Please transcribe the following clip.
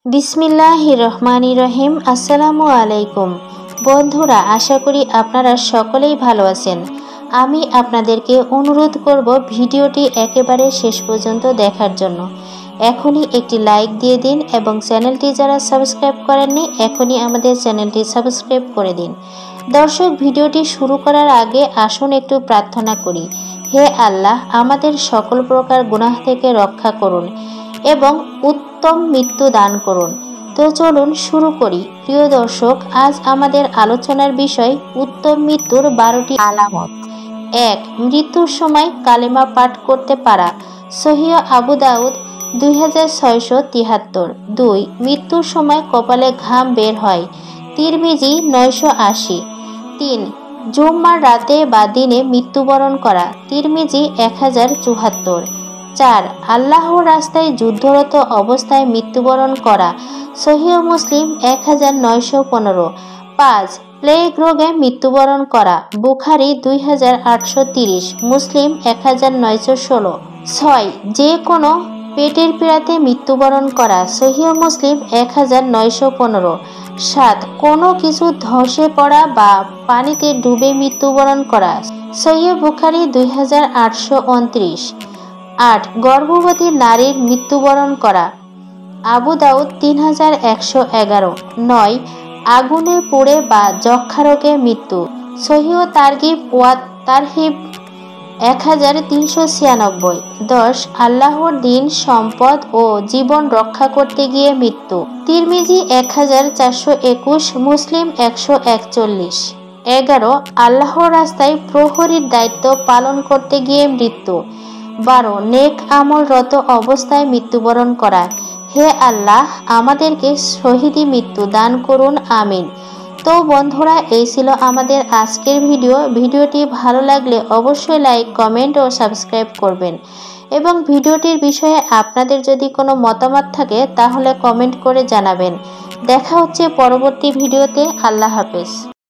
বিসমিল্লাহির রহমানির রহিম। আসসালামু আলাইকুম বন্ধুরা, আশা করি আপনারা সকলেই ভালো আছেন। আমি আপনাদেরকে অনুরোধ করব ভিডিওটি একেবারে শেষ পর্যন্ত দেখার জন্য। এখনই একটি লাইক দিয়ে দিন এবং চ্যানেলটি যারা সাবস্ক্রাইব করেননি এখনই আমাদের চ্যানেলটি সাবস্ক্রাইব করে দিন। দর্শক, ভিডিওটি শুরু করার আগে আসুন একটু প্রার্থনা করি। হে আল্লাহ, আমাদের সকল প্রকার গুনাহ থেকে রক্ষা করুন এবং উত্তম মৃত্যু দান করুন। তো চলুন শুরু করি। প্রিয় দর্শক, আজ আমাদের আলোচনার বিষয় উত্তম মৃত্যুর 12টি আলামত। 1. মৃত্যুর সময় কালেমা পাঠ করতে পারা। সহিহ আবু দাউদ 2673। 2. মৃত্যুর সময় কপালে ঘাম বের হয়। তিরমিজি 980। 3. জুম্মার রাতে বা দিনে মৃত্যুবরণ করা। তিরমিজি 1074। 4. আল্লাহর রাস্তায় যুদ্ধরত অবস্থায় মৃত্যুবরণ করা। সহিহ মুসলিম 1915। 5. প্লেগ রোগে মৃত্যুবরণ করা। বুখারী 2830, মুসলিম 1916। 6. যে কোনো পেটের পীড়াতে মৃত্যুবরণ করা। সহিহ মুসলিম 1915। 7. কোনো কিছু ধসে পড়া বা পানিতে ডুবে মৃত্যুবরণ করা। সহিহ বুখারী 2829। 8. গর্ভবতী নারীর মৃত্যুবরণ করা। আবু দাউদ 3111। 9. আগুনে পুড়ে বা যক্ষ্মা রোগে মৃত্যু। সহিহ তারগিব ওয়া তারহিব 1396। 10. আল্লাহর দিন, সম্পদ ও জীবন রক্ষা করতে গিয়ে মৃত্যু। তিরমিজি 1421, মুসলিম 141। 11. আল্লাহর রাস্তায় প্রহরীর দায়িত্ব পালন করতে গিয়ে মৃত্যু। 12. নেক আমলরত অবস্থায় মৃত্যুবরণ করা। হে আল্লাহ, আমাদেরকে শহীদি মৃত্যু দান করুন, আমিন। তো বন্ধুরা, এই ছিল আমাদের আজকের ভিডিওটি ভালো লাগলে অবশ্যই লাইক, কমেন্ট ও সাবস্ক্রাইব করবেন এবং ভিডিওটির বিষয়ে আপনাদের যদি কোনো মতামত থাকে তাহলে কমেন্ট করে জানাবেন। দেখা হচ্ছে পরবর্তী ভিডিওতে। আল্লাহ হাফেজ।